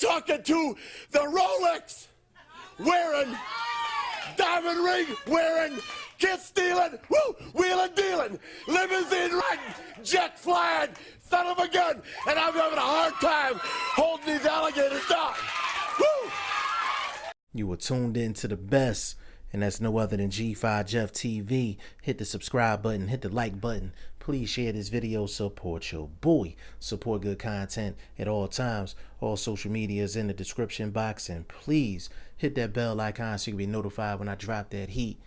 You're talking to the Rolex wearing, diamond ring wearing, kiss stealing, wheeling dealing, limousine riding, jet flying, son of a gun, and I'm having a hard time holding these alligators down. Woo! You were tuned in to the best, and that's no other than G5 Jeff TV. Hit the subscribe button, hit the like button. Please share this video, support your boy. Support good content at all times. All social media is in the description box, and please hit that bell icon so you can be notified when I drop that heat.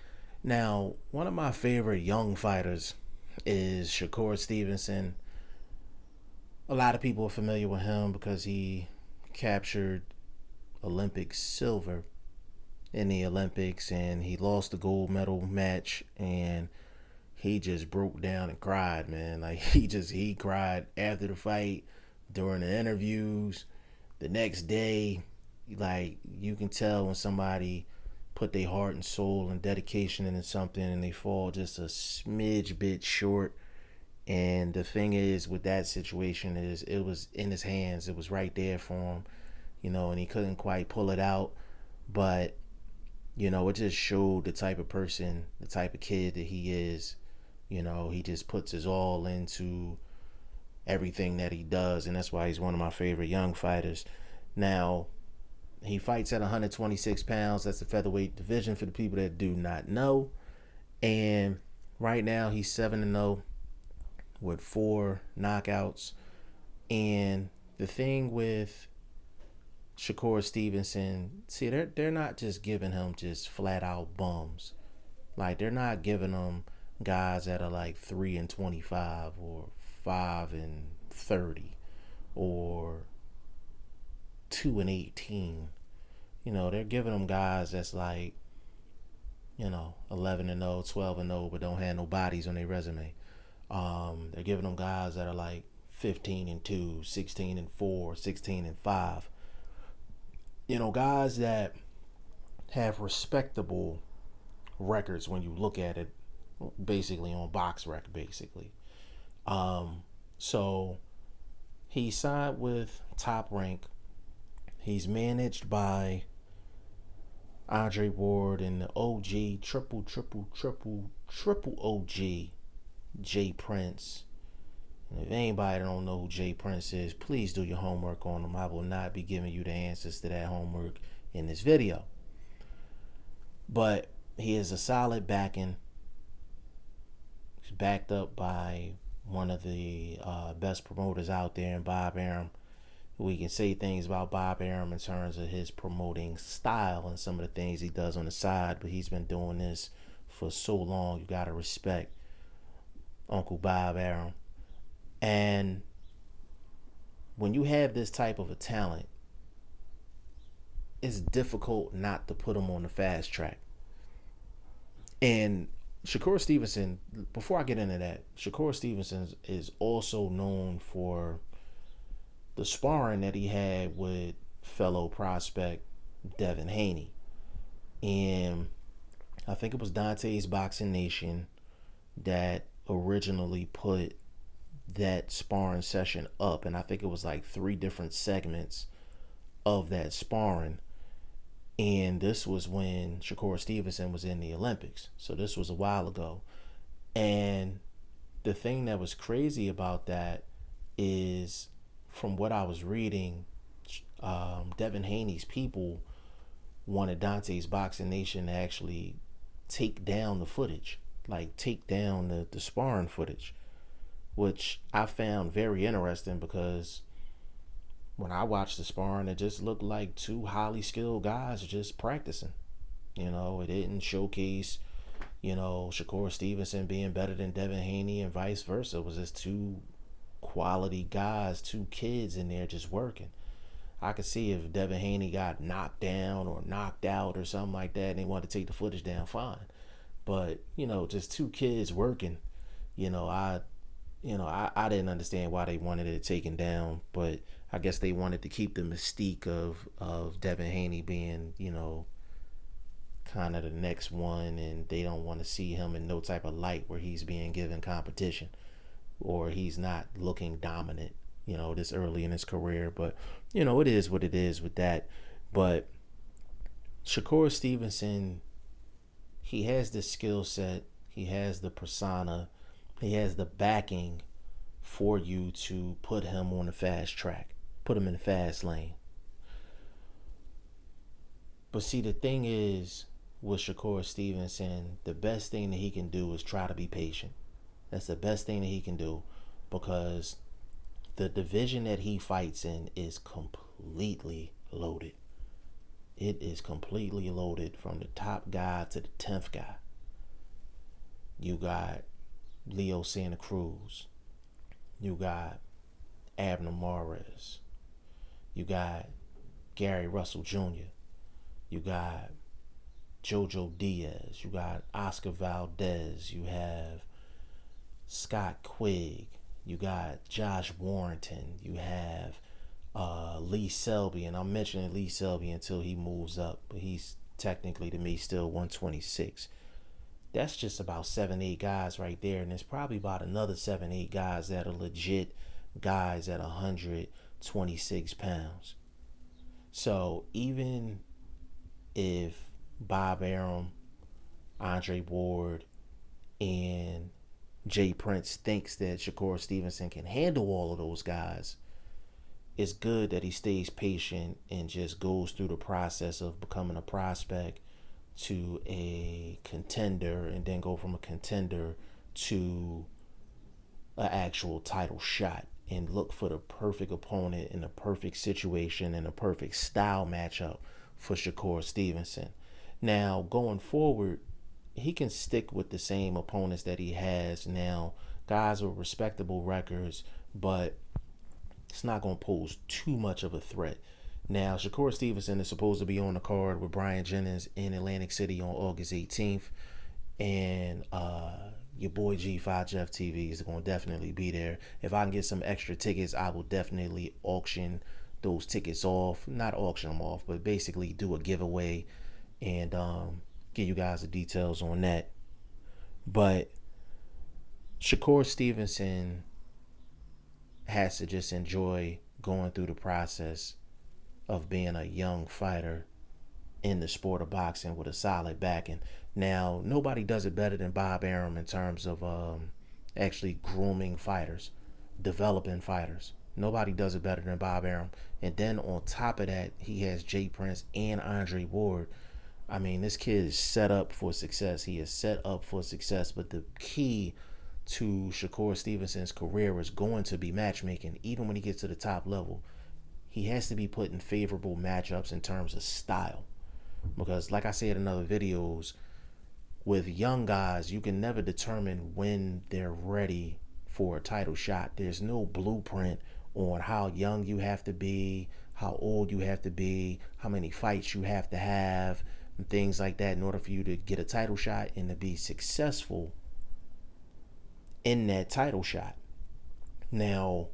Now, one of my favorite young fighters is Shakur Stevenson. A lot of people are familiar with him because he captured Olympic silver in the Olympics, and he lost the gold medal match, and he just broke down and cried, man. Like he cried after the fight, during the interviews, the next day. Like, you can tell when somebody put their heart and soul and dedication into something and they fall just a smidge bit short. And the thing is with that situation is it was in his hands. It was right there for him, and he couldn't quite pull it out. But it just showed the type of person, the type of kid that he is. He just puts his all into everything that he does, and that's why he's one of my favorite young fighters. Now, he fights at 126 pounds. That's the featherweight division for the people that do not know. And right now, he's 7-0 with 4 knockouts. And the thing with Shakur Stevenson, see, they're not just giving him just flat out bums. Like, they're not giving him guys that are like 3-25 or 5-30 or 2-18. They're giving them guys that's like 11-0, 12-0, but don't have no bodies on their resume. They're giving them guys that are like 15-2, 16-4, 16-5. Guys that have respectable records when you look at it, basically on box rec, basically. So he signed with Top Rank. He's managed by Andre Ward and the OG, triple OG, Jay Prince. If anybody don't know who Jay Prince is, please do your homework on him. I will not be giving you the answers to that homework in this video. But he is a solid backing. He's backed up by one of the best promoters out there in Bob Arum. We can say things about Bob Arum in terms of his promoting style and some of the things he does on the side, but he's been doing this for so long. You got to respect Uncle Bob Arum. And when you have this type of a talent, it's difficult not to put him on the fast track. And Shakur Stevenson, before I get into that, Shakur Stevenson is also known for the sparring that he had with fellow prospect Devin Haney. And I think it was Dante's Boxing Nation that originally put that sparring session up, and I think it was like 3 different segments of that sparring. And this was when Shakur Stevenson was in the Olympics, so this was a while ago. And the thing that was crazy about that is, from what I was reading, Devin Haney's people wanted Dante's Boxing Nation to actually take down the footage, like take down the sparring footage, which I found very interesting because when I watched the sparring, it just looked like 2 highly skilled guys just practicing. It didn't showcase, Shakur Stevenson being better than Devin Haney and vice versa. It was just 2 quality guys, 2 kids in there just working. I could see if Devin Haney got knocked down or knocked out or something like that and they wanted to take the footage down, fine. But, just 2 kids working, I didn't understand why they wanted it taken down, but I guess they wanted to keep the mystique of Devin Haney being, kind of the next one, and they don't want to see him in no type of light where he's being given competition or he's not looking dominant this early in his career. But, it is what it is with that. But Shakur Stevenson, he has the skill set, he has the persona, he has the backing for you to put him on the fast track, put him in the fast lane. But see, the thing is, with Shakur Stevenson, the best thing that he can do is try to be patient. That's the best thing that he can do, because the division that he fights in is completely loaded. It is completely loaded from the top guy to the 10th guy. You got Leo Santa Cruz. You got Abner Mares. You got Gary Russell Jr. You got Jojo Diaz. You got Oscar Valdez. You have Scott Quigg. You got Josh Warrington. You have Lee Selby. And I'm mentioning Lee Selby until he moves up. But he's technically, to me, still 126. That's just about 7-8 guys right there. And there's probably about another 7-8 guys that are legit guys at 126 pounds. So even if Bob Arum, Andre Ward, and Jay Prince thinks that Shakur Stevenson can handle all of those guys, it's good that he stays patient and just goes through the process of becoming a prospect to a contender, and then go from a contender to an actual title shot, and look for the perfect opponent in the perfect situation and a perfect style matchup for Shakur Stevenson. Now, going forward, he can stick with the same opponents that he has now, guys with respectable records, but it's not going to pose too much of a threat. Now, Shakur Stevenson is supposed to be on the card with Brian Jennings in Atlantic City on August 18th. And your boy G5 Jeff TV is going to definitely be there. If I can get some extra tickets, I will definitely auction those tickets off. Not auction them off, but basically do a giveaway and give you guys the details on that. But Shakur Stevenson has to just enjoy going through the process of being a young fighter in the sport of boxing with a solid backing. Now, nobody does it better than Bob Arum in terms of actually grooming fighters, developing fighters. Nobody does it better than Bob Arum. And then on top of that, he has Jay Prince and Andre Ward. I mean, this kid is set up for success. He is set up for success. But the key to Shakur Stevenson's career is going to be matchmaking. Even when he gets to the top level, he has to be put in favorable matchups in terms of style. Because like I said in other videos, with young guys, you can never determine when they're ready for a title shot. There's no blueprint on how young you have to be, how old you have to be, how many fights you have to have, and things like that in order for you to get a title shot and to be successful in that title shot. Now,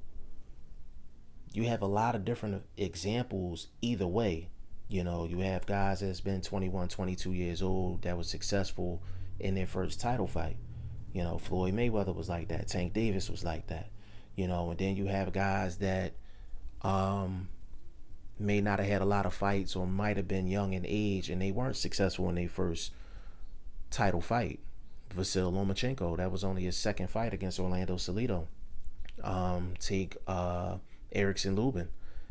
you have a lot of different examples either way. You have guys that's been 21, 22 years old that was successful in their first title fight. Floyd Mayweather was like that. Tank Davis was like that. And then you have guys that may not have had a lot of fights or might have been young in age and they weren't successful in their first title fight. Vasyl Lomachenko, that was only his second fight against Orlando Salido. Take Erickson Lubin.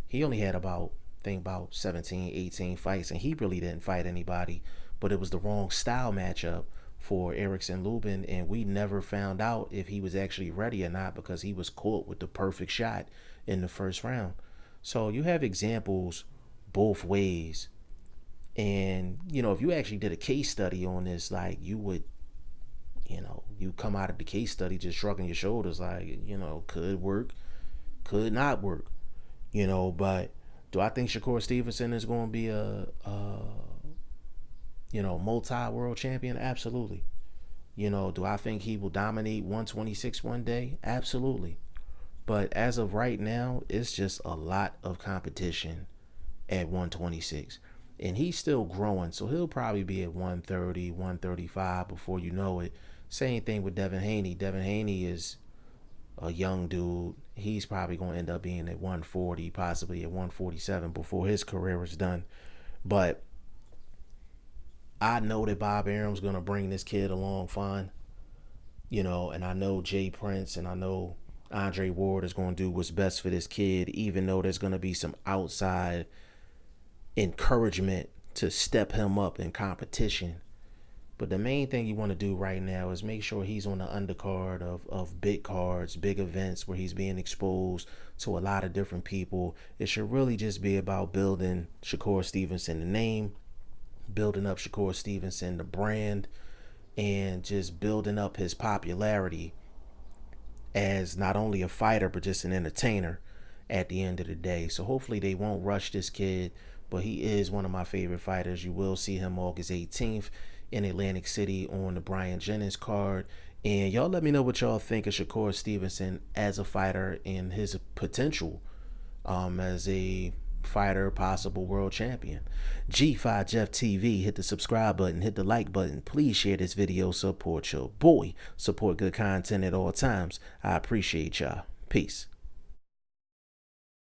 He only had about 17, 18 fights, and he really didn't fight anybody, but it was the wrong style matchup for Erickson Lubin, and we never found out if he was actually ready or not because he was caught with the perfect shot in the first round. So you have examples both ways. And, if you actually did a case study on this, like you would, you come out of the case study just shrugging your shoulders like, could work, could not work, but do I think Shakur Stevenson is going to be a multi-world champion? Absolutely. Do I think he will dominate 126 one day? Absolutely. But as of right now, it's just a lot of competition at 126. And he's still growing, so he'll probably be at 130, 135 before you know it. Same thing with Devin Haney. Devin Haney is a young dude. He's probably going to end up being at 140, possibly at 147 before his career is done. But I know that Bob Arum's going to bring this kid along fine. And I know Jay Prince and I know Andre Ward is going to do what's best for this kid, even though there's going to be some outside encouragement to step him up in competition. But the main thing you want to do right now is make sure he's on the undercard of big cards, big events where he's being exposed to a lot of different people. It should really just be about building Shakur Stevenson, the name, building up Shakur Stevenson, the brand, and just building up his popularity as not only a fighter, but just an entertainer at the end of the day. So hopefully they won't rush this kid, but he is one of my favorite fighters. You will see him August 18th in Atlantic City on the Brian Jennings card. And y'all let me know what y'all think of Shakur Stevenson as a fighter and his potential as a fighter, possible world champion. G5 Jeff TV, hit the subscribe button, hit the like button. Please share this video, support your boy. Support good content at all times. I appreciate y'all. Peace.